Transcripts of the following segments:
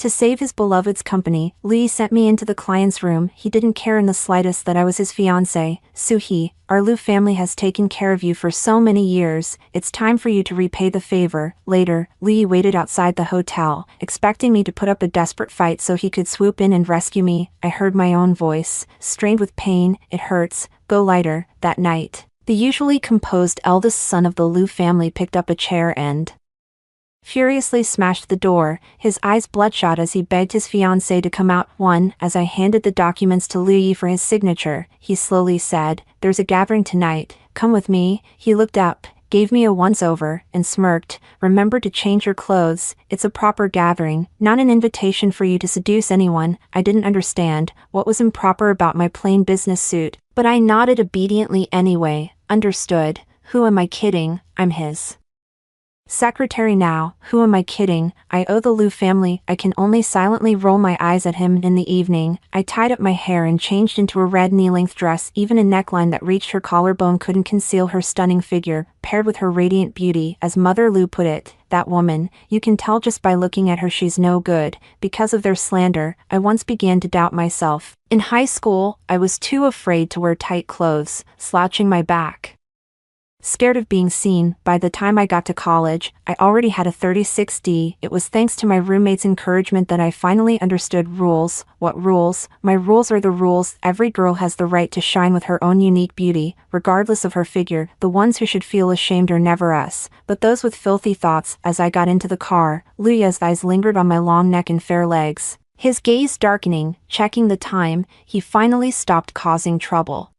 To save his beloved's company, Lee sent me into the client's room. He didn't care in the slightest that I was his fiancé. Soo-hee, our Liu family has taken care of you for so many years, it's time for you to repay the favor. Later, Lee waited outside the hotel, expecting me to put up a desperate fight so he could swoop in and rescue me. I heard my own voice, strained with pain. It hurts, go lighter. That night, the usually composed eldest son of the Liu family picked up a chair and furiously smashed the door, his eyes bloodshot as he begged his fiancée to come out. As I handed the documents to Liu Yi for his signature, he slowly said, "There's a gathering tonight, come with me." He looked up, gave me a once-over, and smirked, "Remember to change your clothes, it's a proper gathering, not an invitation for you to seduce anyone." I didn't understand what was improper about my plain business suit, but I nodded obediently anyway. Understood. Who am I kidding? I'm his secretary now. Who am I kidding? I owe the Liu family. I can only silently roll my eyes at him. In the evening, I tied up my hair and changed into a red knee-length dress. Even a neckline that reached her collarbone couldn't conceal her stunning figure, paired with her radiant beauty. As Mother Liu put it, that woman, you can tell just by looking at her she's no good. Because of their slander, I once began to doubt myself. In high school, I was too afraid to wear tight clothes, slouching my back, scared of being seen. By the time I got to college, I already had a 36D. It was thanks to my roommate's encouragement that I finally understood rules. What rules? My rules are the rules. Every girl has the right to shine with her own unique beauty, regardless of her figure. The ones who should feel ashamed are never us, but those with filthy thoughts. As I got into the car, Liu Yi's eyes lingered on my long neck and fair legs. His gaze darkening, checking the time, he finally stopped causing trouble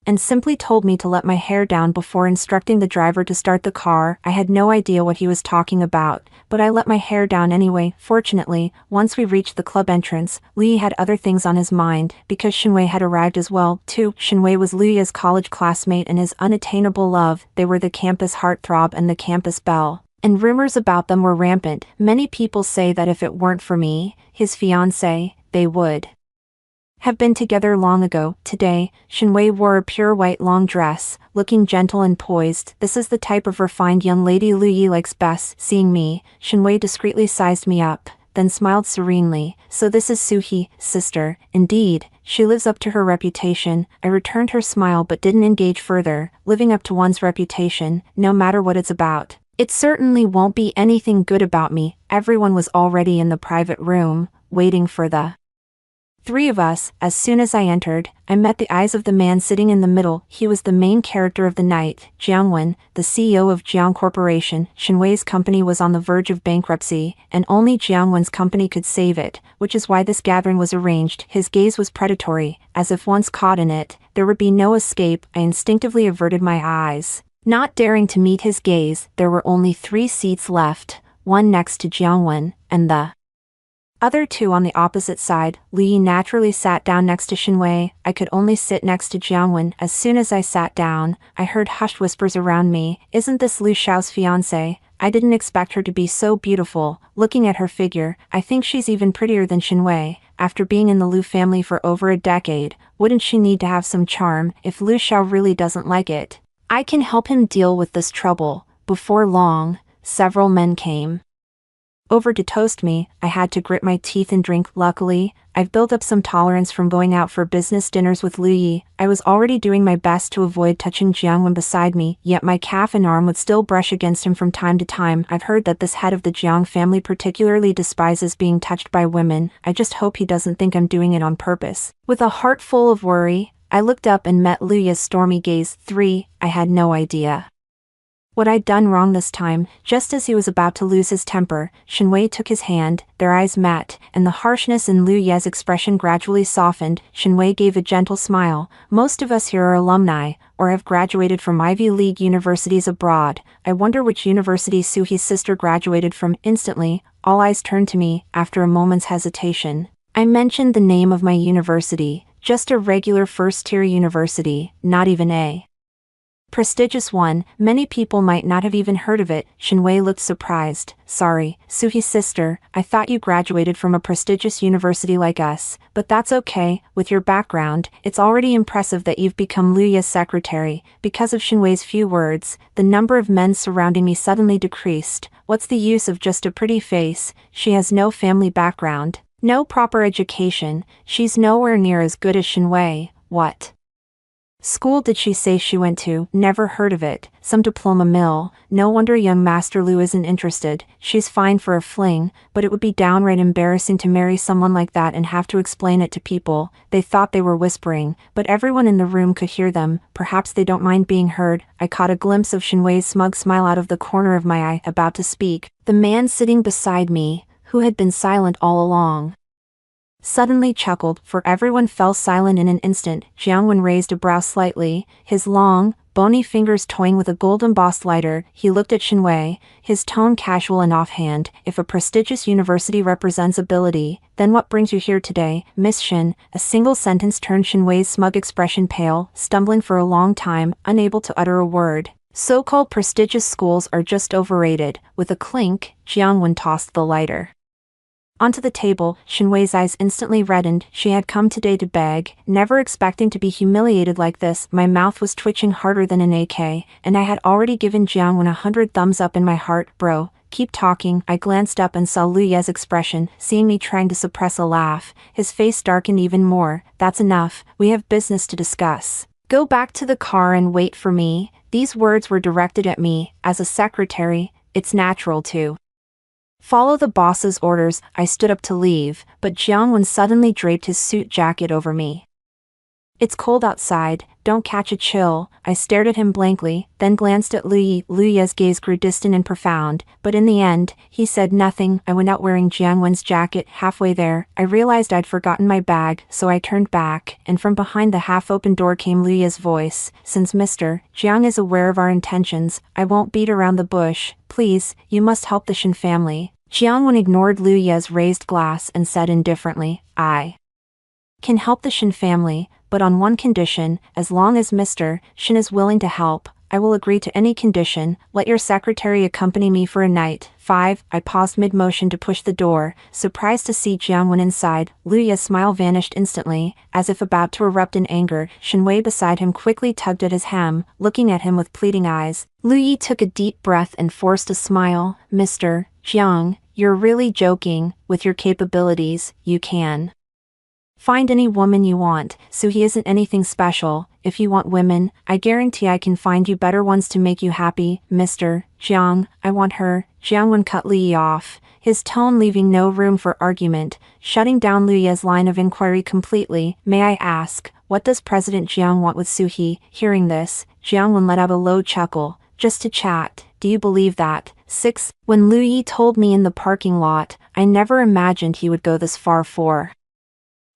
and simply told me to let my hair down before instructing the driver to start the car. I had no idea what he was talking about, but I let my hair down anyway. Fortunately, once we reached the club entrance, Lee had other things on his mind, because Shinwei had arrived as well, too. Shinwei was Liu Yi's college classmate and his unattainable love. They were the campus heartthrob and the campus belle, and rumors about them were rampant. Many people say that if it weren't for me, his fiancée, they would have been together long ago. Today, Shinwei wore a pure white long dress, looking gentle and poised. This is the type of refined young lady Liu Yi likes best. Seeing me, Shinwei discreetly sized me up, then smiled serenely. "So this is Soo-hee, sister." "Indeed, she lives up to her reputation." I returned her smile but didn't engage further. Living up to one's reputation, no matter what it's about, it certainly won't be anything good about me. Everyone was already in the private room, waiting for the three of us. As soon as I entered, I met the eyes of the man sitting in the middle. He was the main character of the night, Jiangwen, the CEO of Jiang Corporation. Shinwei's company was on the verge of bankruptcy, and only Jiangwen's company could save it, which is why this gathering was arranged. His gaze was predatory, as if once caught in it, there would be no escape. I instinctively averted my eyes, not daring to meet his gaze. There were only 3 seats left, one next to Jiangwen, and the other 2 on the opposite side. Li naturally sat down next to Shinwei. I could only sit next to Jiangwen. As soon as I sat down, I heard hushed whispers around me. "Isn't this Liu Xiao's fiancée? I didn't expect her to be so beautiful." Looking at her figure, I think she's even prettier than Shinwei. After being in the Liu family for over a decade, wouldn't she need to have some charm? If Liu Xiao really doesn't like it, I can help him deal with this trouble. Before long, several men came over to toast me. I had to grit my teeth and drink. Luckily, I've built up some tolerance from going out for business dinners with Liu Yi. I was already doing my best to avoid touching Jiangwen beside me, yet my calf and arm would still brush against him from time to time. I've heard that this head of the Jiang family particularly despises being touched by women. I just hope he doesn't think I'm doing it on purpose. With a heart full of worry, I looked up and met Liu Yi's stormy gaze. I had no idea what I'd done wrong this time. Just as he was about to lose his temper, Shinwei took his hand, their eyes met, and the harshness in Liu Yi's expression gradually softened. Shinwei gave a gentle smile. "Most of us here are alumni, or have graduated from Ivy League universities abroad. I wonder which university Soo-hee's sister graduated from." Instantly, all eyes turned to me. After a moment's hesitation, I mentioned the name of my university. "Just a regular first-tier university, not even a Prestigious one, many people might not have even heard of it. Shinwei looked surprised. Sorry, Suhi's sister, I thought you graduated from a prestigious university like us, but that's okay. With your background, it's already impressive that you've become Luya's secretary. Because of Shinwei's few words, the number of men surrounding me suddenly decreased. What's the use of just a pretty face? She has no family background, no proper education, she's nowhere near as good as Shinwei. What school did she say she went to? Never heard of it. Some diploma mill. No wonder young Master Lu isn't interested. She's fine for a fling, but it would be downright embarrassing to marry someone like that and have to explain it to people. They thought they were whispering, but everyone in the room could hear them. Perhaps they don't mind being heard. I caught a glimpse of Shinwei's smug smile out of the corner of my eye, about to speak. The man sitting beside me, who had been silent all along, suddenly chuckled, for everyone fell silent in an instant. Jiangwen raised a brow slightly, his long, bony fingers toying with a gold-embossed lighter. He looked at Shinwei, his tone casual and offhand. If a prestigious university represents ability, then what brings you here today, Miss Shin? A single sentence turned Shinwei's smug expression pale, stumbling for a long time, unable to utter a word. So-called prestigious schools are just overrated. With a clink, Jiangwen tossed the lighter onto the table. Shinwei's eyes instantly reddened. She had come today to beg, never expecting to be humiliated like this. My mouth was twitching harder than an AK, and I had already given Jiangwen 100 thumbs up in my heart. Bro, keep talking. I glanced up and saw Lu Ye's expression. Seeing me trying to suppress a laugh, his face darkened even more. That's enough, we have business to discuss. Go back to the car and wait for me. These words were directed at me. As a secretary, it's natural to follow the boss's orders. I stood up to leave, but Jiangwen suddenly draped his suit jacket over me. It's cold outside, don't catch a chill. I stared at him blankly, then glanced at Lu Yi. Lu Ye's gaze grew distant and profound, but in the end, he said nothing. I went out wearing Jiangwen's jacket. Halfway there, I realized I'd forgotten my bag, so I turned back, and from behind the half-open door came Lu Ye's voice. Since Mr. Jiang is aware of our intentions, I won't beat around the bush. Please, you must help the Shin family. Jiangwen ignored Lu Ye's raised glass and said indifferently, I can help the Shin family, but on one condition. As long as Mr. Shin is willing to help, I will agree to any condition. Let your secretary accompany me for a night. 5. I paused mid-motion to push the door, surprised to see Jiangwen inside. Lu Ye's smile vanished instantly, as if about to erupt in anger. Shinwei beside him quickly tugged at his hem, looking at him with pleading eyes. Lu Yi took a deep breath and forced a smile. Mr. Jiang, you're really joking. With your capabilities, you can find any woman you want, so he isn't anything special. If you want women, I guarantee I can find you better ones to make you happy. Mr. Jiang, I want her. Jiangwen cut Lu Yi off, his tone leaving no room for argument, shutting down Lu Ye's line of inquiry completely. May I ask, what does President Jiang want with Suhi? Hearing this, Jiangwen let out a low chuckle. Just to chat. Do you believe that? 6. When Lu Yi told me in the parking lot, I never imagined he would go this far for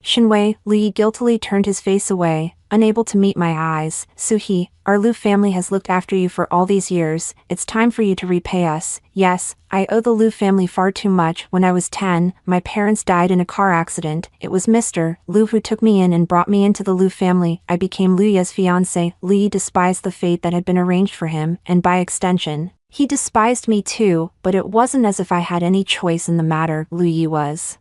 Shinwei. Lu Yi guiltily turned his face away, unable to meet my eyes. Suhi, our Lu family has looked after you for all these years. It's time for you to repay us. Yes, I owe the Lu family far too much. When I was 10, my parents died in a car accident. It was Mr. Lu who took me in and brought me into the Lu family. I became Lu Ye's fiancé. Lu Yi despised the fate that had been arranged for him, and by extension, he despised me too, but it wasn't as if I had any choice in the matter. Lu Yi was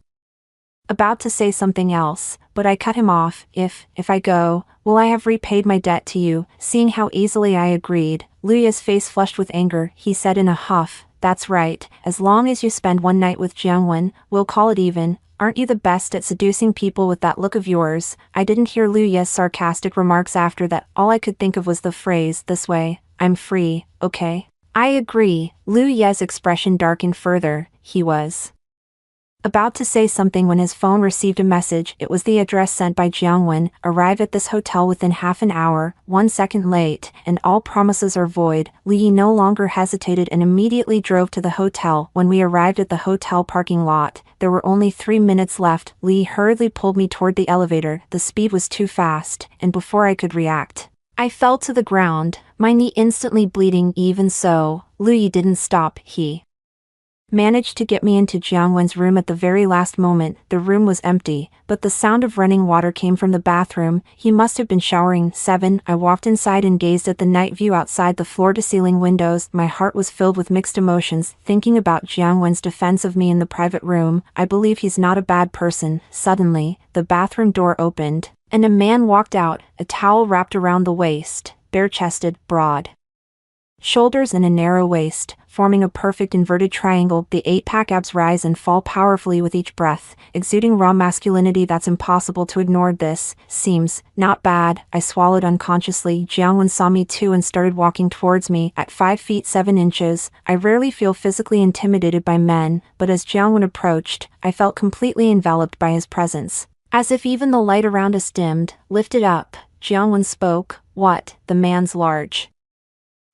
about to say something else, but I cut him off. If I go, will I have repaid my debt to you? Seeing how easily I agreed, Lu Ye's face flushed with anger. He said in a huff, that's right, as long as you spend one night with Jiangwen, we'll call it even. Aren't you the best at seducing people with that look of yours? I didn't hear Lu Ye's sarcastic remarks after that. All I could think of was the phrase, this way, I'm free, okay? I agree. Lu Ye's expression darkened further. He was about to say something when his phone received a message. It was the address sent by Jiangwen. Arrive at this hotel within half an hour, 1 second late, and all promises are void. Lu Yi no longer hesitated and immediately drove to the hotel. When we arrived at the hotel parking lot, there were only 3 minutes left. Lu Yi hurriedly pulled me toward the elevator. The speed was too fast, and before I could react, I fell to the ground, my knee instantly bleeding. Even so, Lu Yi didn't stop. He managed to get me into Jiangwen's room at the very last moment. The room was empty, but the sound of running water came from the bathroom. He must have been showering. 7. I walked inside and gazed at the night view outside the floor-to-ceiling windows. My heart was filled with mixed emotions, thinking about Jiangwen's defense of me in the private room. I believe he's not a bad person. Suddenly, the bathroom door opened, and a man walked out, a towel wrapped around the waist, bare-chested, broad shoulders and a narrow waist, forming a perfect inverted triangle. The 8-pack abs rise and fall powerfully with each breath, exuding raw masculinity that's impossible to ignore. This seems not bad. I swallowed unconsciously. Jiangwen saw me too and started walking towards me. At 5 feet 7 inches, I rarely feel physically intimidated by men, but as Jiangwen approached, I felt completely enveloped by his presence. As if even the light around us dimmed, lifted up, Jiangwen spoke. What? The man's large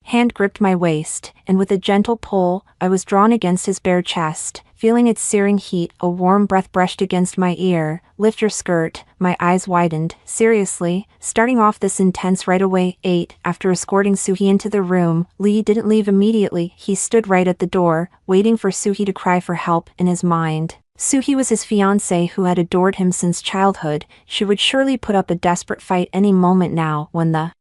hand gripped my waist, and with a gentle pull, I was drawn against his bare chest, feeling its searing heat. A warm breath brushed against my ear. Lift your skirt. My eyes widened. Seriously? Starting off this intense right away? 8. After escorting Suhi into the room, Lee didn't leave immediately. He stood right at the door, waiting for Suhi to cry for help. In his mind, Suhi was his fiancée who had adored him since childhood. She would surely put up a desperate fight any moment now. When the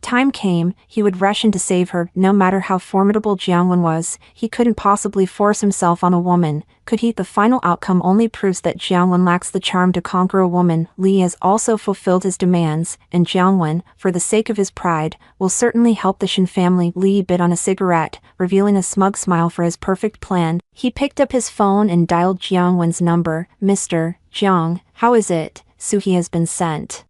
time came, he would rush in to save her. No matter how formidable Jiangwen was, he couldn't possibly force himself on a woman, could he? The final outcome only proves that Jiangwen lacks the charm to conquer a woman. Li has also fulfilled his demands, and Jiangwen, for the sake of his pride, will certainly help the Shen family. Li bit on a cigarette, revealing a smug smile for his perfect plan. He picked up his phone and dialed Jiangwen's number. Mr. Jiang, how is it? Suhi has been sent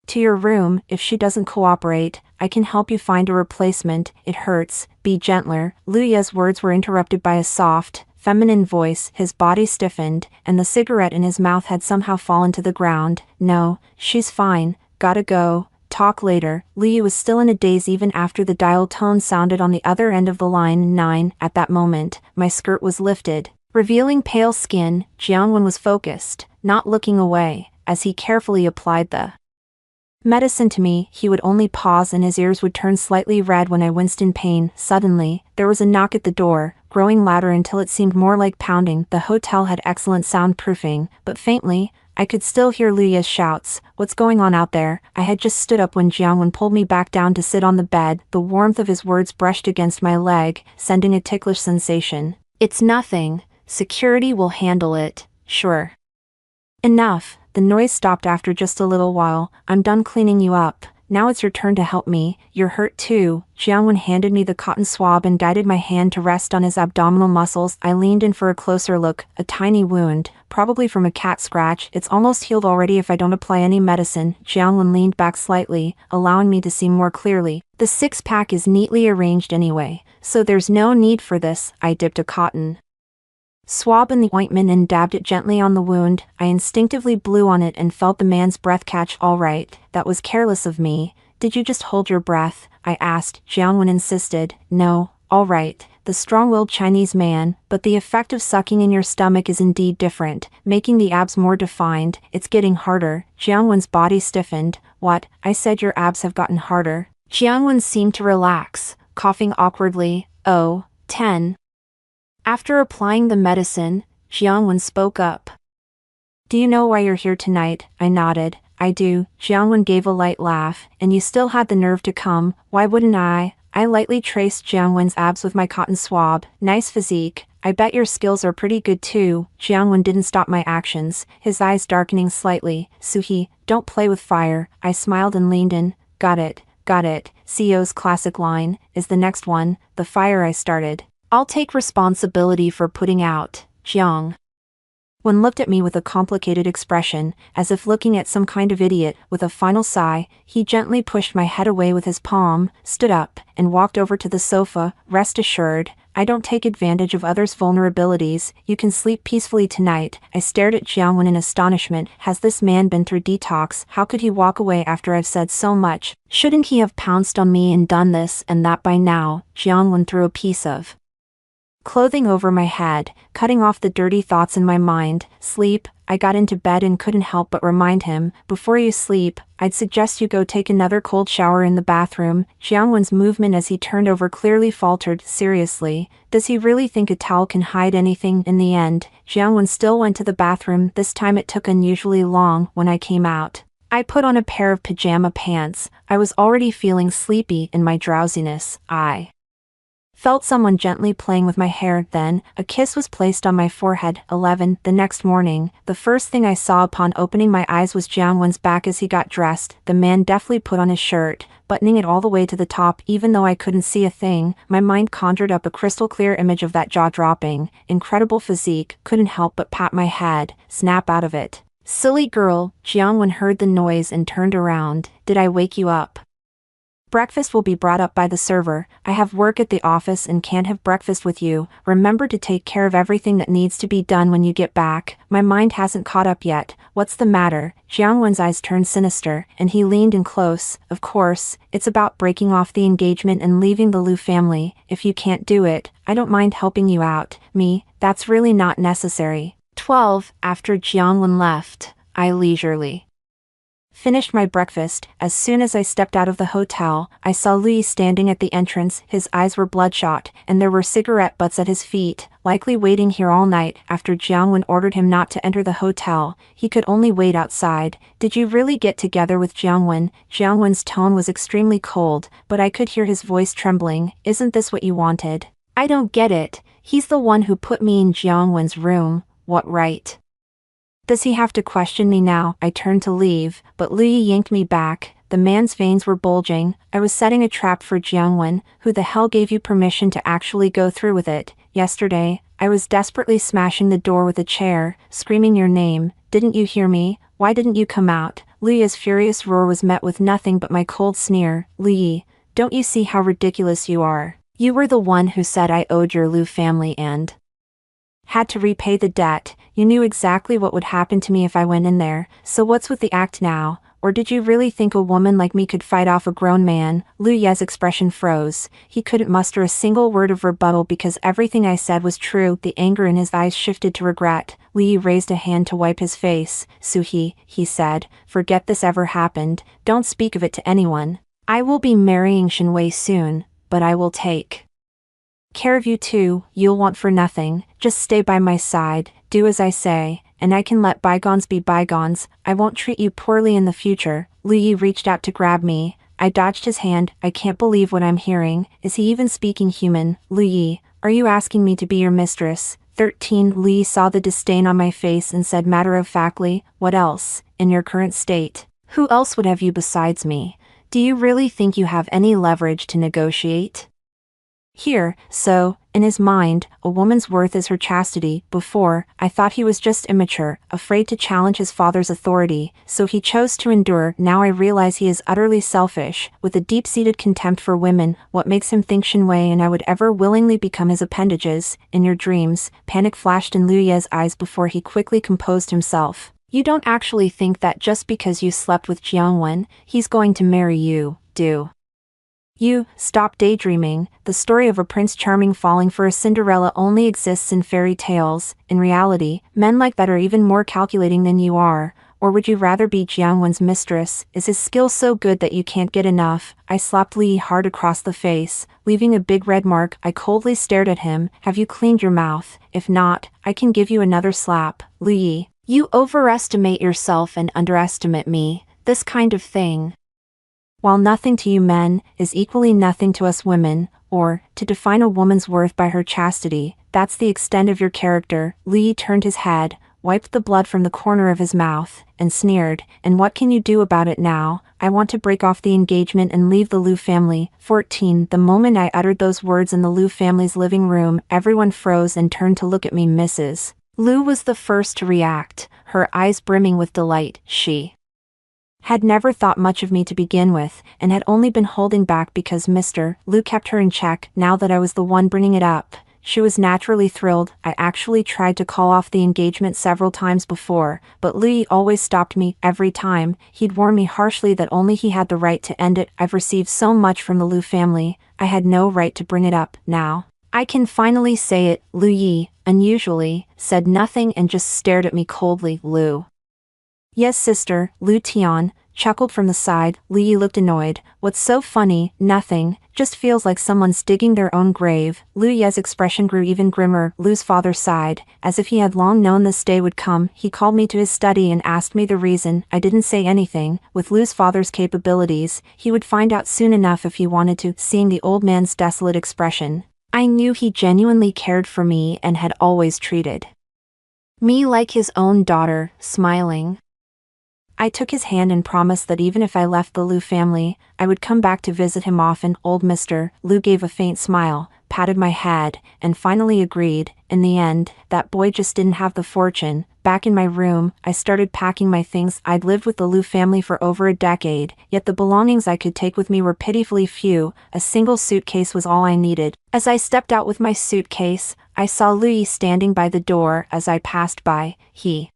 to your room. If she doesn't cooperate, I can help you find a replacement. It hurts. Be gentler. Luya's words were interrupted by a soft, feminine voice. His body stiffened, and the cigarette in his mouth had somehow fallen to the ground. No, she's fine. Gotta go. Talk later. Liu was still in a daze even after the dial tone sounded on the other end of the line. 9. At that moment, my skirt was lifted, revealing pale skin. Jiangwen was focused, not looking away, as he carefully applied the medicine to me. He would only pause and his ears would turn slightly red when I winced in pain. Suddenly, there was a knock at the door, growing louder until it seemed more like pounding. The hotel had excellent soundproofing, but faintly, I could still hear Lia's shouts. What's going on out there? I had just stood up when Jiangwen pulled me back down to sit on the bed. The warmth of his words brushed against my leg, sending a ticklish sensation. It's nothing. Security will handle it. Sure. Enough. The noise stopped after just a little while. I'm done cleaning you up. Now it's your turn to help me. You're hurt too. Jiangwen handed me the cotton swab and guided my hand to rest on his abdominal muscles. I leaned in for a closer look. A tiny wound, probably from a cat scratch. It's almost healed already if I don't apply any medicine. Jiangwen leaned back slightly, allowing me to see more clearly. The 6-pack is neatly arranged anyway, so there's no need for this. I dipped a cotton swab in the ointment and dabbed it gently on the wound. I instinctively blew on it and felt the man's breath catch. All right, that was careless of me. Did you just hold your breath? I asked. Jiangwen insisted. No, all right, the strong-willed Chinese man, but the effect of sucking in your stomach is indeed different, making the abs more defined. It's getting harder. Jiangwen's body stiffened. What? I said your abs have gotten harder. Jiangwen seemed to relax, coughing awkwardly. Oh, 10. After applying the medicine, Jiangwen spoke up. Do you know why you're here tonight? I nodded. I do. Jiangwen gave a light laugh. And you still had the nerve to come. Why wouldn't I? I lightly traced Jiangwen's abs with my cotton swab. Nice physique. I bet your skills are pretty good too. Jiangwen didn't stop my actions, his eyes darkening slightly. Suhi, don't play with fire. I smiled and leaned in. Got it. Got it. CEO's classic line is the next one. The fire I started, I'll take responsibility for putting out. Jiang Wen looked at me with a complicated expression, as if looking at some kind of idiot. With a final sigh, he gently pushed my head away with his palm, stood up, and walked over to the sofa. Rest assured, I don't take advantage of others' vulnerabilities. You can sleep peacefully tonight. I stared at Jiang Wen in astonishment. Has this man been through detox? How could he walk away after I've said so much? Shouldn't he have pounced on me and done this and that by now? Jiang Wen threw a piece of clothing over my head, cutting off the dirty thoughts in my mind. Sleep. I got into bed and couldn't help but remind him, before you sleep, I'd suggest you go take another cold shower in the bathroom. Jiangwen's movement as he turned over clearly faltered. Seriously, does he really think a towel can hide anything? In the end, Jiangwen still went to the bathroom. This time it took unusually long. When I came out, I put on a pair of pajama pants. I was already feeling sleepy in my drowsiness. I felt someone gently playing with my hair. Then, a kiss was placed on my forehead. 11. The next morning, the first thing I saw upon opening my eyes was Jiangwen's back as he got dressed. The man deftly put on his shirt, buttoning it all the way to the top. Even though I couldn't see a thing, my mind conjured up a crystal-clear image of that jaw-dropping, incredible physique. Couldn't help but pat my head. Snap out of it. Silly girl. Jiangwen heard the noise and turned around. Did I wake you up? Breakfast will be brought up by the server. I have work at the office and can't have breakfast with you. Remember to take care of everything that needs to be done when you get back. My mind hasn't caught up yet. What's the matter? Jiangwen's eyes turned sinister, and he leaned in close. Of course, it's about breaking off the engagement and leaving the Liu family. If you can't do it, I don't mind helping you out. Me, that's really not necessary. 12. After Jiangwen left, I leisurely finished my breakfast. As soon as I stepped out of the hotel, I saw Li standing at the entrance. His eyes were bloodshot, and there were cigarette butts at his feet, likely waiting here all night. After Jiangwen ordered him not to enter the hotel, he could only wait outside. Did you really get together with Jiangwen? Jiangwen's tone was extremely cold, but I could hear his voice trembling. Isn't this what you wanted? I don't get it. He's the one who put me in Jiangwen's room. What right does he have to question me now? I turned to leave, but Li yanked me back. The man's veins were bulging. I was setting a trap for Jiangwen. Who the hell gave you permission to actually go through with it? Yesterday, I was desperately smashing the door with a chair, screaming your name. Didn't you hear me? Why didn't you come out? Li's furious roar was met with nothing but my cold sneer. Li, don't you see how ridiculous you are? You were the one who said I owed your Liu family and had to repay the debt. You knew exactly what would happen to me if I went in there. So what's with the act now? Or did you really think a woman like me could fight off a grown man? Liu Ye's expression froze. He couldn't muster a single word of rebuttal because everything I said was true. The anger in his eyes shifted to regret. Li raised a hand to wipe his face. Suhi, he said, forget this ever happened. Don't speak of it to anyone. I will be marrying Shenwei soon, but I will take care of you too. You'll want for nothing. Just stay by my side, do as I say, and I can let bygones be bygones. I won't treat you poorly in the future. Li reached out to grab me. I dodged his hand. I can't believe what I'm hearing. Is he even speaking human? Li, are you asking me to be your mistress? 13. Li saw the disdain on my face and said matter-of-factly, what else, in your current state? Who else would have you besides me? Do you really think you have any leverage to negotiate here? So, in his mind, a woman's worth is her chastity. Before, I thought he was just immature, afraid to challenge his father's authority, so he chose to endure. Now I realize he is utterly selfish, with a deep-seated contempt for women. What makes him think Shenwei and I would ever willingly become his appendages? In your dreams, panic flashed in Liu Ye's eyes before he quickly composed himself. You don't actually think that just because you slept with Jiangwen, he's going to marry you, do you? Stop daydreaming. The story of a Prince Charming falling for a Cinderella only exists in fairy tales. In reality, men like that are even more calculating than you are. Or would you rather be Jiangwen's mistress? Is his skill so good that you can't get enough? I slapped Li hard across the face, leaving a big red mark. I coldly stared at him. Have you cleaned your mouth? If not, I can give you another slap. Li, you overestimate yourself and underestimate me. This kind of thing, while nothing to you men, is equally nothing to us women. Or, to define a woman's worth by her chastity, that's the extent of your character. Li turned his head, wiped the blood from the corner of his mouth, and sneered. And what can you do about it now? I want to break off the engagement and leave the Liu family. 14. The moment I uttered those words in the Liu family's living room, everyone froze and turned to look at me. Mrs. Liu was the first to react, her eyes brimming with delight. She had never thought much of me to begin with, and had only been holding back because Mr. Liu kept her in check. Now that I was the one bringing it up, she was naturally thrilled. I actually tried to call off the engagement several times before, but Li always stopped me. Every time, he'd warn me harshly that only he had the right to end it. I've received so much from the Liu family, I had no right to bring it up. Now, I can finally say it, Lu Yi, unusually, said nothing and just stared at me coldly. Lu. Yes, sister, Lu Tian, chuckled from the side. Lu Yi looked annoyed. What's so funny? Nothing, just feels like someone's digging their own grave. Lu Ye's expression grew even grimmer. Lu's father sighed, as if he had long known this day would come. He called me to his study and asked me the reason. I didn't say anything. With Lu's father's capabilities, he would find out soon enough if he wanted to. Seeing the old man's desolate expression, I knew he genuinely cared for me and had always treated me like his own daughter. Smiling, I took his hand and promised that even if I left the Lu family, I would come back to visit him often. Old Mr. Lu gave a faint smile, patted my head, and finally agreed. In the end, that boy just didn't have the fortune. Back in my room, I started packing my things. I'd lived with the Lu family for over a decade, yet the belongings I could take with me were pitifully few. A single suitcase was all I needed. As I stepped out with my suitcase, I saw Lu Yi standing by the door. As I passed by, he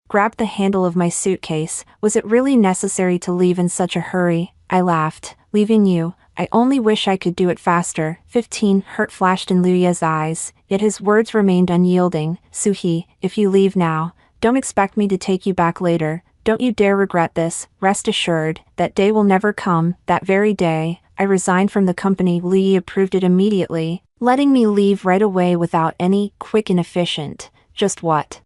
grabbed the handle of my suitcase. Was it really necessary to leave in such a hurry? I laughed. Leaving you? I only wish I could do it faster. 15. Hurt flashed in Lu Ye's eyes, yet his words remained unyielding. Suhi, if you leave now, don't expect me to take you back later. Don't you dare regret this. Rest assured, that day will never come. That very day, I resigned from the company. Lu Yi approved it immediately, letting me leave right away without any quick and efficient. Just what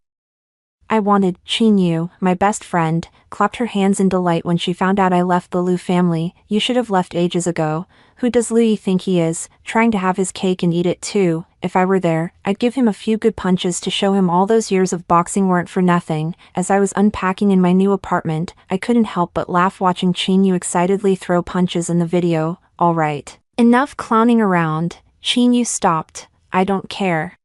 I wanted. Qin Yu, my best friend, clapped her hands in delight when she found out I left the Lu family. You should have left ages ago. Who does Lu Yi think he is, trying to have his cake and eat it too? If I were there, I'd give him a few good punches to show him all those years of boxing weren't for nothing. As I was unpacking in my new apartment, I couldn't help but laugh watching Qin Yu excitedly throw punches in the video. All right, enough clowning around. Qin Yu stopped. I don't care.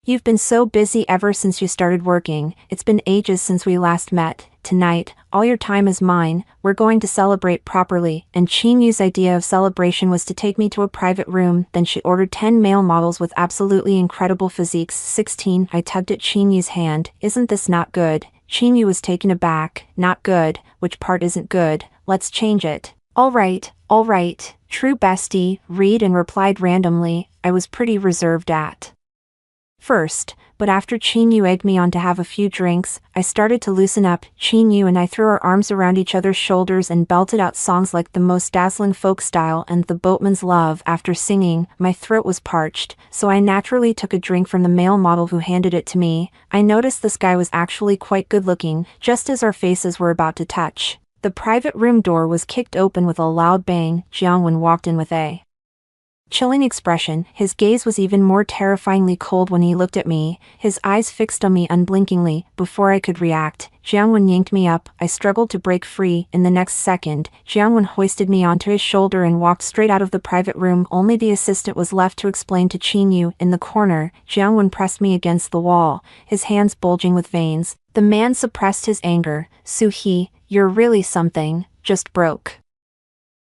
You've been so busy ever since you started working. It's been ages since we last met. Tonight, all your time is mine. We're going to celebrate properly. And Qin Yu's idea of celebration was to take me to a private room. Then she ordered 10 male models with absolutely incredible physiques. 16. I tugged at Qin Yu's hand. Isn't this not good? Qin Yu was taken aback. Not good? Which part isn't good? Let's change it. All right. True bestie, read and replied randomly. I was pretty reserved at first, but after Qin Yu egged me on to have a few drinks, I started to loosen up. Qin Yu and I threw our arms around each other's shoulders and belted out songs like The Most Dazzling Folk Style and The Boatman's Love. After singing, my throat was parched, so I naturally took a drink from the male model who handed it to me. I noticed this guy was actually quite good looking. Just as our faces were about to touch, the private room door was kicked open with a loud bang. Jiangwen walked in with a chilling expression. His gaze was even more terrifyingly cold when he looked at me, his eyes fixed on me unblinkingly. Before I could react, Jiangwen yanked me up. I struggled to break free. In the next second, Jiangwen hoisted me onto his shoulder and walked straight out of the private room. Only the assistant was left to explain to Qin Yu. In the corner, Jiangwen pressed me against the wall, his hands bulging with veins. The man suppressed his anger. Suhi, you're really something. Just broke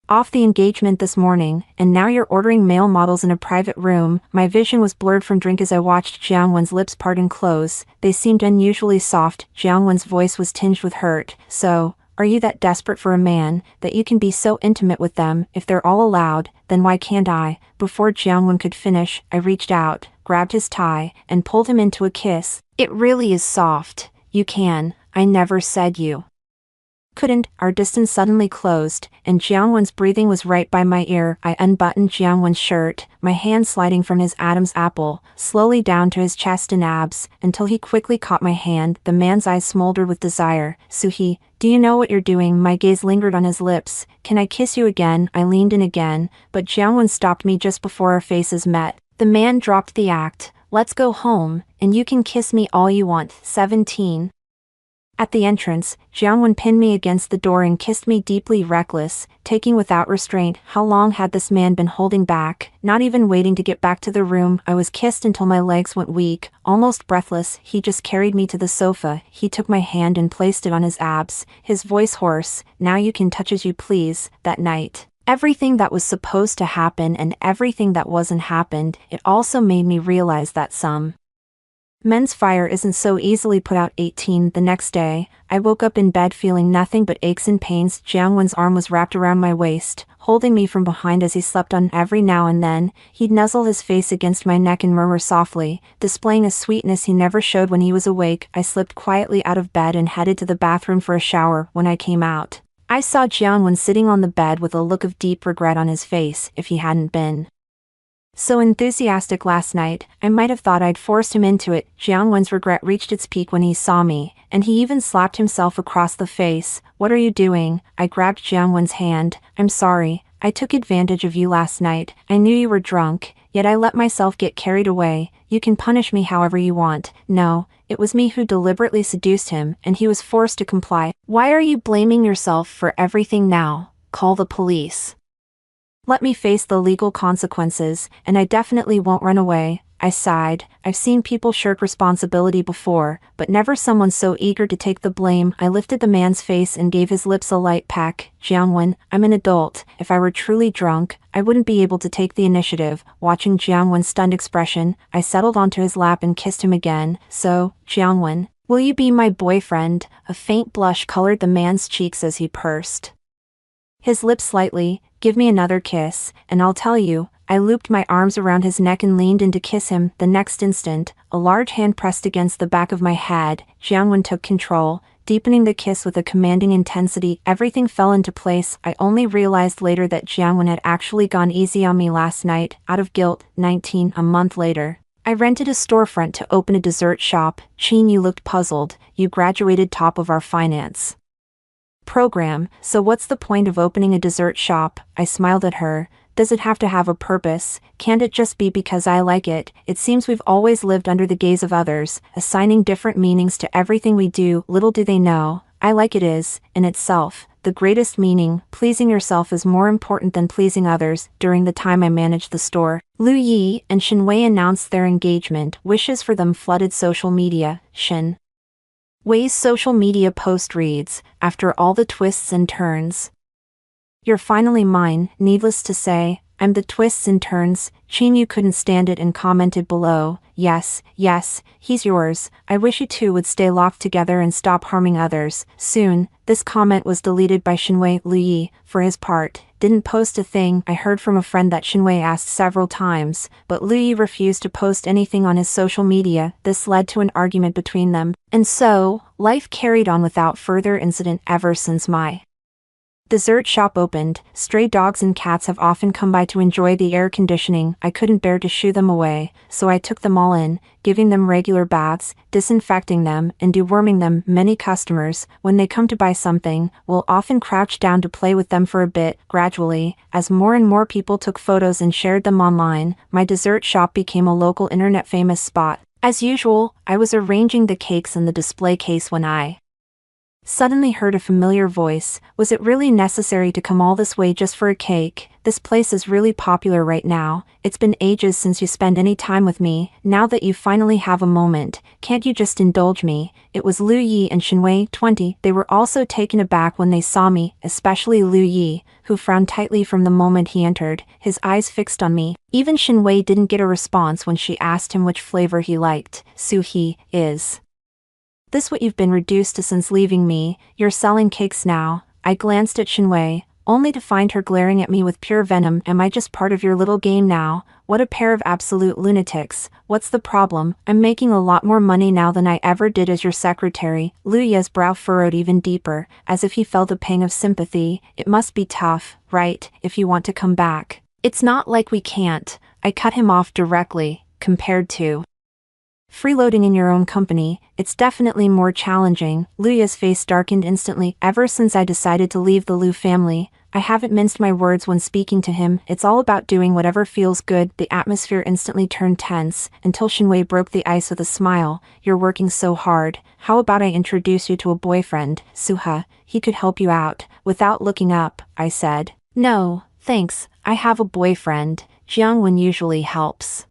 off the engagement this morning, and now you're ordering male models in a private room. My vision was blurred from drink as I watched Jiangwen's lips part and close. They seemed unusually soft. Jiangwen's voice was tinged with hurt. So, are you that desperate for a man, that you can be so intimate with them? If they're all allowed, then why can't I? Before Jiangwen could finish, I reached out, grabbed his tie, and pulled him into a kiss. It really is soft. You can. I never said you couldn't. Our distance suddenly closed, and Jiangwen's breathing was right by my ear. I unbuttoned Jiangwen's shirt, my hand sliding from his Adam's apple, slowly down to his chest and abs, until he quickly caught my hand. The man's eyes smoldered with desire. Suhi, do you know what you're doing? My gaze lingered on his lips. Can I kiss you again? I leaned in again, but Jiangwen stopped me just before our faces met. The man dropped the act. Let's go home, and you can kiss me all you want. 17. At the entrance, Jiangwen pinned me against the door and kissed me deeply, reckless, taking without restraint. How long had this man been holding back? Not even waiting to get back to the room, I was kissed until my legs went weak, almost breathless. He just carried me to the sofa. He took my hand and placed it on his abs, his voice hoarse. Now you can touch as you please. That night, everything that was supposed to happen and everything that wasn't happened. It also made me realize that some Men's fire isn't so easily put out. 18. The next day, I woke up in bed feeling nothing but aches and pains. Jiangwen's arm was wrapped around my waist, holding me from behind as he slept on. Every now and then, he'd nuzzle his face against my neck and murmur softly, displaying a sweetness he never showed when he was awake. I slipped quietly out of bed and headed to the bathroom for a shower. When I came out, I saw Jiangwen sitting on the bed with a look of deep regret on his face. If he hadn't been so enthusiastic last night, I might have thought I'd forced him into it. Jiangwen's regret reached its peak when he saw me, and he even slapped himself across the face. What are you doing? I grabbed Jiangwen's hand. I'm sorry, I took advantage of you last night. I knew you were drunk, yet I let myself get carried away. You can punish me however you want. No, it was me who deliberately seduced him, and he was forced to comply. Why are you blaming yourself for everything now? Call the police. Let me face the legal consequences, and I definitely won't run away. I sighed. I've seen people shirk responsibility before, but never someone so eager to take the blame. I lifted the man's face and gave his lips a light peck. Jiangwen, I'm an adult. If I were truly drunk, I wouldn't be able to take the initiative. Watching Jiangwen's stunned expression, I settled onto his lap and kissed him again. So, Jiangwen, will you be my boyfriend? A faint blush colored the man's cheeks as he pursed his lips slightly. Give me another kiss, and I'll tell you. I looped my arms around his neck and leaned in to kiss him. The next instant, a large hand pressed against the back of my head. Jiangwen took control, deepening the kiss with a commanding intensity. Everything fell into place. I only realized later that Jiangwen had actually gone easy on me last night, out of guilt. 19. A month later, I rented a storefront to open a dessert shop. Chin, you looked puzzled. You graduated top of our finance program, so what's the point of opening a dessert shop? I smiled at her. Does it have to have a purpose? Can't it just be because I like it? It seems we've always lived under the gaze of others, assigning different meanings to everything we do. Little do they know, I like it is, in itself, the greatest meaning. Pleasing yourself is more important than pleasing others. During the time I managed the store, Lu Yi and Shen Wei announced their engagement. Wishes for them flooded social media. Shen Wei's social media post reads, after all the twists and turns, you're finally mine. Needless to say, I'm the twists and turns. Chin Yu couldn't stand it and commented below, yes, he's yours. I wish you two would stay locked together and stop harming others. Soon, this comment was deleted by Shenwei. Lu Yi, for his part, didn't post a thing. I heard from a friend that Shenwei asked several times, but Lu Yi refused to post anything on his social media. This led to an argument between them, and so, life carried on without further incident ever since my dessert shop opened. Stray dogs and cats have often come by to enjoy the air conditioning. I couldn't bear to shoo them away, so I took them all in, giving them regular baths, disinfecting them, and deworming them. Many customers, when they come to buy something, will often crouch down to play with them for a bit. Gradually, as more and more people took photos and shared them online, my dessert shop became a local internet famous spot. As usual, I was arranging the cakes in the display case when I suddenly heard a familiar voice. Was it really necessary to come all this way just for a cake? This place is really popular right now. It's been ages since you spent any time with me. Now that you finally have a moment, can't you just indulge me? It was Lu Yi and Shenwei, 20. They were also taken aback when they saw me, especially Lu Yi, who frowned tightly from the moment he entered, his eyes fixed on me. Even Shenwei didn't get a response when she asked him which flavor he liked. Suhi, is this what you've been reduced to since leaving me? You're selling cakes now. I glanced at Shenwei, only to find her glaring at me with pure venom. Am I just part of your little game now? What a pair of absolute lunatics. What's the problem? I'm making a lot more money now than I ever did as your secretary. Lu Ye's brow furrowed even deeper, as if he felt a pang of sympathy. It must be tough, right, if you want to come back. It's not like we can't. I cut him off directly. Compared to freeloading in your own company, it's definitely more challenging. Luya's face darkened instantly. Ever since I decided to leave the Lu family, I haven't minced my words when speaking to him. It's all about doing whatever feels good. The atmosphere instantly turned tense, until Shenwei broke the ice with a smile. You're working so hard. How about I introduce you to a boyfriend, Suha? He could help you out. Without looking up, I said. No, thanks, I have a boyfriend. Jiangwen usually helps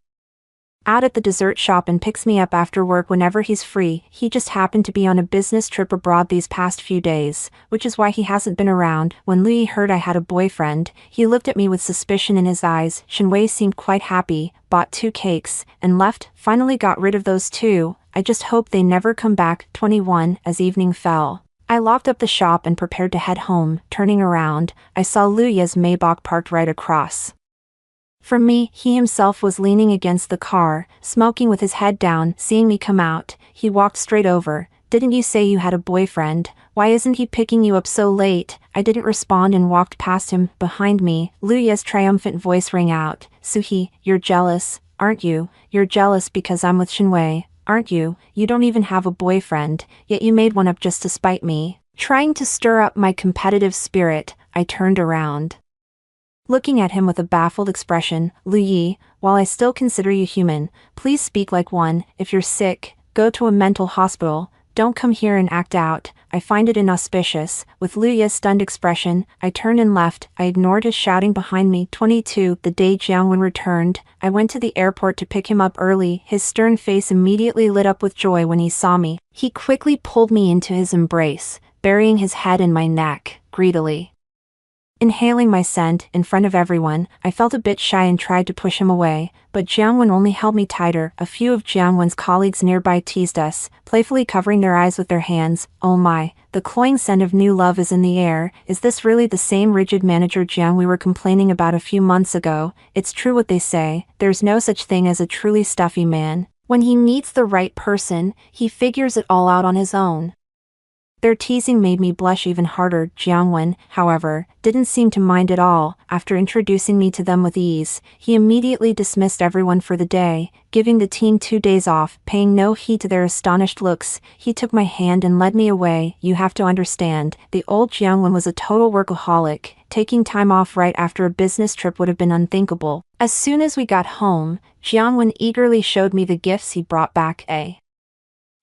out at the dessert shop and picks me up after work whenever he's free. He just happened to be on a business trip abroad these past few days, which is why he hasn't been around. When Louis heard I had a boyfriend, he looked at me with suspicion in his eyes. Shinwei seemed quite happy, bought 2 cakes, and left. Finally got rid of those 2. I just hope they never come back. 21. As evening fell, I locked up the shop and prepared to head home. Turning around, I saw Luya's Maybach parked right across from me. He himself was leaning against the car, smoking with his head down. Seeing me come out, he walked straight over. Didn't you say you had a boyfriend? Why isn't he picking you up so late? I didn't respond and walked past him. Behind me, Luya's triumphant voice rang out. Suhi, you're jealous, aren't you? You're jealous because I'm with Shinwei, aren't you? You don't even have a boyfriend, yet you made one up just to spite me. Trying to stir up my competitive spirit, I turned around, looking at him with a baffled expression. Lu Yi, while I still consider you human, please speak like one. If you're sick, go to a mental hospital. Don't come here and act out. I find it inauspicious. With Lu Yi's stunned expression, I turned and left. I ignored his shouting behind me. 22. The day Jiangwen returned, I went to the airport to pick him up early. His stern face immediately lit up with joy when he saw me. He quickly pulled me into his embrace, burying his head in my neck, greedily inhaling my scent in front of everyone. I felt a bit shy and tried to push him away, but Jiangwen only held me tighter. A few of Jiangwen's colleagues nearby teased us, playfully covering their eyes with their hands. Oh my, the cloying scent of new love is in the air. Is this really the same rigid manager Jiang we were complaining about a few months ago? It's true what they say, there's no such thing as a truly stuffy man. When he meets the right person, he figures it all out on his own. Their teasing made me blush even harder. Jiangwen, however, didn't seem to mind at all. After introducing me to them with ease, he immediately dismissed everyone for the day, giving the team 2 days off. Paying no heed to their astonished looks, he took my hand and led me away. You have to understand, the old Jiangwen was a total workaholic. Taking time off right after a business trip would have been unthinkable. As soon as we got home, Jiangwen eagerly showed me the gifts he brought back. A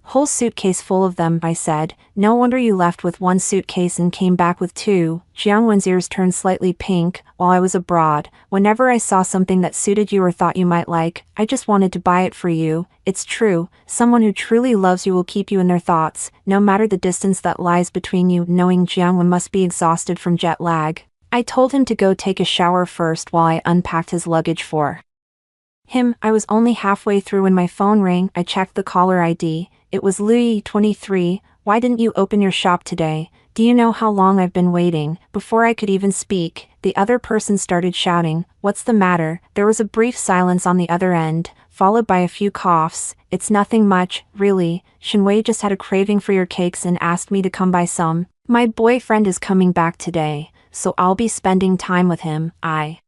whole suitcase full of them, I said. No wonder you left with 1 suitcase and came back with 2. Jiangwen's ears turned slightly pink. While I was abroad, whenever I saw something that suited you or thought you might like, I just wanted to buy it for you. It's true, someone who truly loves you will keep you in their thoughts, no matter the distance that lies between you. Knowing Jiangwen must be exhausted from jet lag, I told him to go take a shower first while I unpacked his luggage for him. I was only halfway through when my phone rang. I checked the caller ID. It was Louis. 23. Why didn't you open your shop today? Do you know how long I've been waiting? Before I could even speak, the other person started shouting, what's the matter? There was a brief silence on the other end, followed by a few coughs. It's nothing much, really. Shinwei just had a craving for your cakes and asked me to come by some. My boyfriend is coming back today, so I'll be spending time with him. I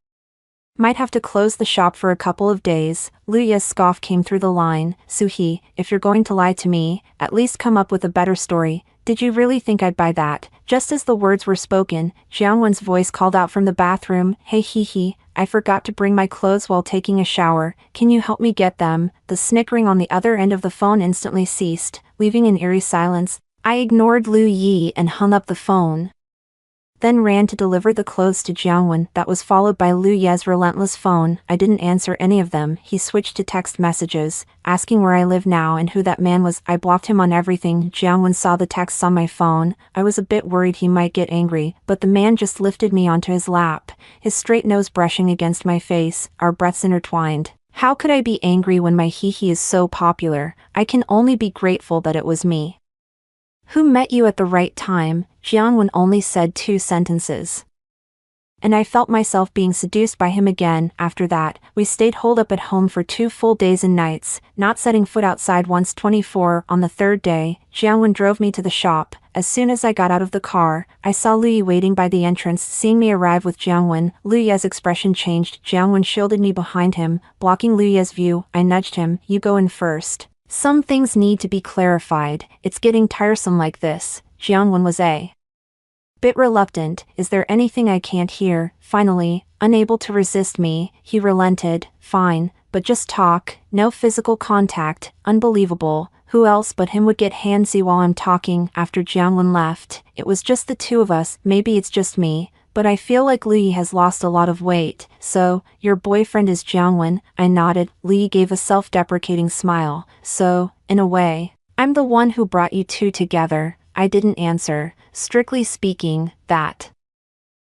might have to close the shop for a couple of days. Luya's scoff came through the line. Suhi, if you're going to lie to me, at least come up with a better story. Did you really think I'd buy that? Just as the words were spoken, Jiangwen's voice called out from the bathroom. Hey hee, I forgot to bring my clothes while taking a shower. Can you help me get them? The snickering on the other end of the phone instantly ceased, leaving an eerie silence. I ignored Lu Yi and hung up the phone, then ran to deliver the clothes to Jiangwen. That was followed by Lu Ye's relentless phone. I didn't answer any of them. He switched to text messages, asking where I live now and who that man was. I blocked him on everything. Jiangwen saw the texts on my phone. I was a bit worried he might get angry, but the man just lifted me onto his lap, his straight nose brushing against my face, our breaths intertwined. How could I be angry when my hee is so popular? I can only be grateful that it was me who met you at the right time. Jiangwen only said 2 sentences, and I felt myself being seduced by him again. After that, we stayed holed up at home for 2 full days and nights, not setting foot outside once. 24. On the 3rd day, Jiangwen drove me to the shop. As soon as I got out of the car, I saw Lu Yi waiting by the entrance. Seeing me arrive with Jiangwen, Lu Yi's expression changed. Jiangwen shielded me behind him, blocking Lu Yi's view. I nudged him. You go in first. Some things need to be clarified. It's getting tiresome like this. Jiangwen was a bit reluctant. Is there anything I can't hear? Finally, unable to resist me, he relented. Fine, but just talk, no physical contact. Unbelievable. Who else but him would get handsy while I'm talking? After Jiangwen left, it was just the 2 of us. Maybe it's just me, but I feel like Li has lost a lot of weight. So, your boyfriend is Jiangwen? I nodded. Li gave a self-deprecating smile. So, in a way, I'm the one who brought you two together. I didn't answer. Strictly speaking, that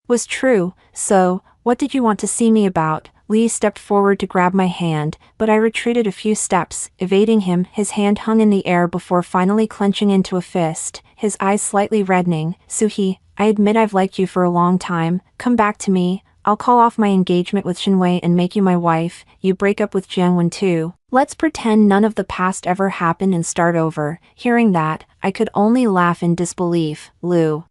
was true. So, what did you want to see me about? Li stepped forward to grab my hand, but I retreated a few steps, evading him. His hand hung in the air before finally clenching into a fist, his eyes slightly reddening. Suhi, I admit I've liked you for a long time. Come back to me. I'll call off my engagement with Shinwei and make you my wife. You break up with Jiangwen too. Let's pretend none of the past ever happened and start over. Hearing that, I could only laugh in disbelief. Lu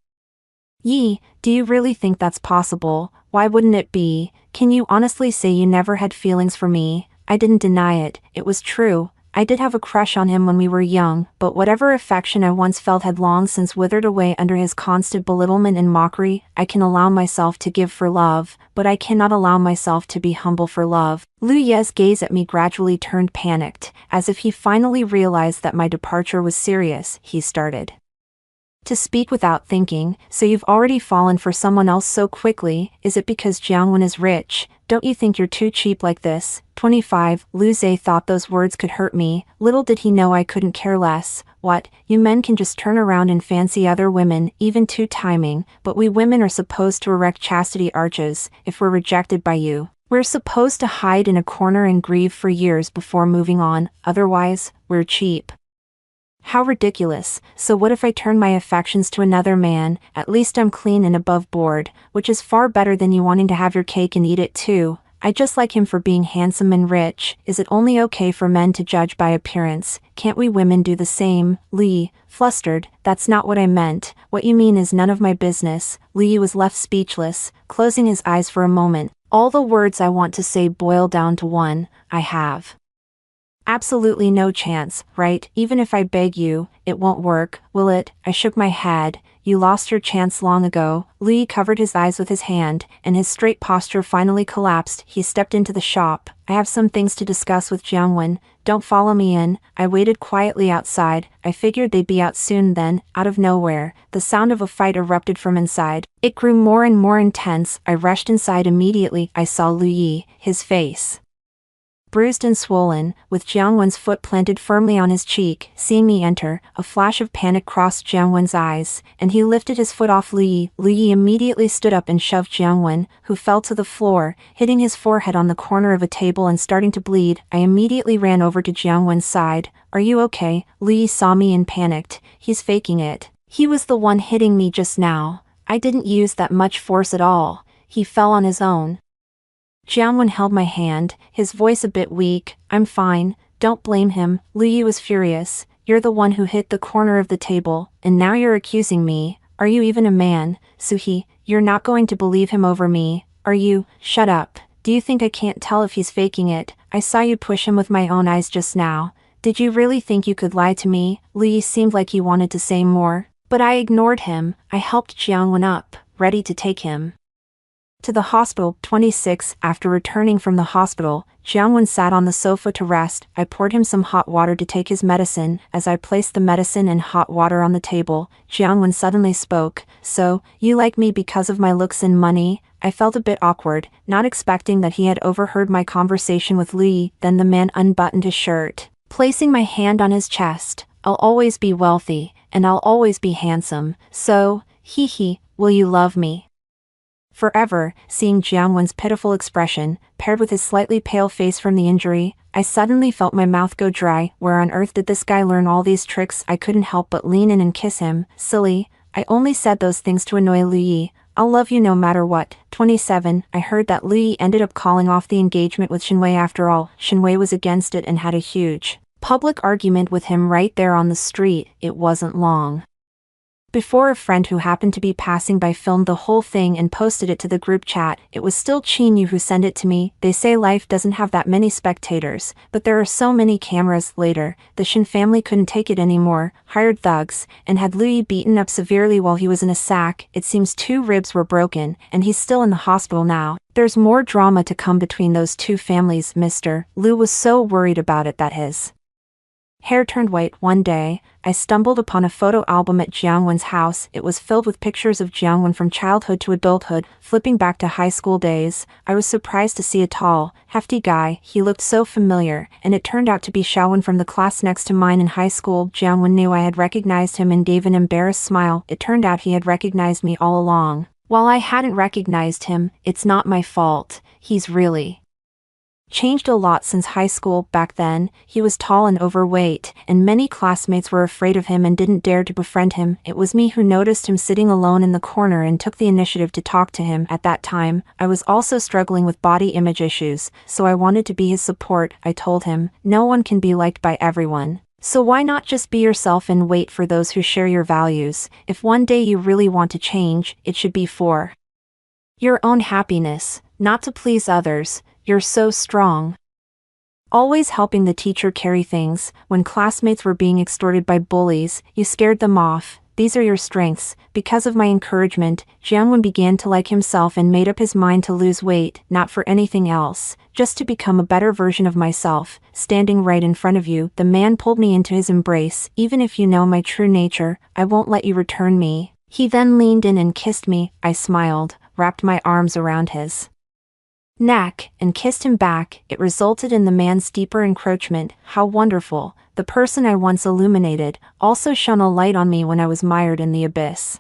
Yi, do you really think that's possible? Why wouldn't it be? Can you honestly say you never had feelings for me? I didn't deny it. It was true. I did have a crush on him when we were young, but whatever affection I once felt had long since withered away under his constant belittlement and mockery. I can allow myself to give for love, but I cannot allow myself to be humble for love. Lu Ye's gaze at me gradually turned panicked, as if he finally realized that my departure was serious. He started to speak without thinking. So you've already fallen for someone else so quickly? Is it because Jiangwen is rich? Don't you think you're too cheap like this? 25. Lu Zhe thought those words could hurt me. Little did he know I couldn't care less. What? You men can just turn around and fancy other women, even two timing, but we women are supposed to erect chastity arches. If we're rejected by you, we're supposed to hide in a corner and grieve for years before moving on. Otherwise, we're cheap. How ridiculous. So what if I turn my affections to another man? At least I'm clean and above board, which is far better than you wanting to have your cake and eat it too. I just like him for being handsome and rich. Is it only okay for men to judge by appearance? Can't we women do the same? Li, flustered, that's not what I meant. What you mean is none of my business. Li was left speechless, closing his eyes for a moment. All the words I want to say boil down to one: I have absolutely no chance, right? Even if I beg you, it won't work, will it? I shook my head. You lost your chance long ago. Li covered his eyes with his hand, and his straight posture finally collapsed. He stepped into the shop. I have some things to discuss with Jiangwen. Don't follow me in. I waited quietly outside. I figured they'd be out soon. Then, out of nowhere, the sound of a fight erupted from inside. It grew more and more intense. I rushed inside immediately. I saw Lu Yi, his face bruised and swollen, with Jiangwen's foot planted firmly on his cheek. Seeing me enter, a flash of panic crossed Jiangwen's eyes, and he lifted his foot off Lu Yi. Lu Yi immediately stood up and shoved Jiangwen, who fell to the floor, hitting his forehead on the corner of a table and starting to bleed. I immediately ran over to Jiangwen's side. Are you okay? Lu Yi saw me and panicked. He's faking it. He was the one hitting me just now. I didn't use that much force at all. He fell on his own. Jiangwen held my hand, his voice a bit weak. I'm fine, don't blame him. Lu Yi was furious. You're the one who hit the corner of the table, and now you're accusing me. Are you even a man? Suhi, you're not going to believe him over me, are you? Shut up. Do you think I can't tell if he's faking it? I saw you push him with my own eyes just now. Did you really think you could lie to me? Lu Yi seemed like he wanted to say more, but I ignored him. I helped Jiangwen up, ready to take him to the hospital. 26. After returning from the hospital, Jiangwen sat on the sofa to rest. I poured him some hot water to take his medicine. As I placed the medicine and hot water on the table, Jiangwen suddenly spoke. So, you like me because of my looks and money? I felt a bit awkward, not expecting that he had overheard my conversation with Lu Yi. Then the man unbuttoned his shirt, placing my hand on his chest. I'll always be wealthy, and I'll always be handsome. So, will you love me forever? Seeing Jiangwen's pitiful expression, paired with his slightly pale face from the injury, I suddenly felt my mouth go dry. Where on earth did this guy learn all these tricks? I couldn't help but lean in and kiss him. Silly, I only said those things to annoy Lu Yi. I'll love you no matter what. 27. I heard that Lu Yi ended up calling off the engagement with Shinwei after all. Shinwei was against it and had a huge public argument with him right there on the street. It wasn't long before a friend who happened to be passing by filmed the whole thing and posted it to the group chat. It was still Qin who sent it to me. They say life doesn't have that many spectators, but there are so many cameras. Later, the Shin family couldn't take it anymore, hired thugs, and had Lu Yi beaten up severely while he was in a sack. It seems 2 ribs were broken, and he's still in the hospital now. There's more drama to come between those two families. Mr. Lu was so worried about it that his Hair turned white. One day, I stumbled upon a photo album at Jiangwen's house. It was filled with pictures of Jiangwen from childhood to adulthood, flipping back to high school days. I was surprised to see a tall, hefty guy. He looked so familiar, and it turned out to be Xiaowen from the class next to mine in high school. Jiangwen knew I had recognized him and gave an embarrassed smile. It turned out he had recognized me all along. While I hadn't recognized him, it's not my fault. He's really changed a lot since high school. Back then, he was tall and overweight, and many classmates were afraid of him and didn't dare to befriend him. It was me who noticed him sitting alone in the corner and took the initiative to talk to him. At that time, I was also struggling with body image issues, so I wanted to be his support. I told him, no one can be liked by everyone. So why not just be yourself and wait for those who share your values? If one day you really want to change, it should be for your own happiness, not to please others. You're so strong. Always helping the teacher carry things. When classmates were being extorted by bullies, you scared them off. These are your strengths. Because of my encouragement, Jiangwen began to like himself and made up his mind to lose weight, not for anything else, just to become a better version of myself. Standing right in front of you, the man pulled me into his embrace. Even if you know my true nature, I won't let you return me. He then leaned in and kissed me. I smiled, wrapped my arms around his neck, and kissed him back. It resulted in the man's deeper encroachment. How wonderful. The person I once illuminated also shone a light on me when I was mired in the abyss.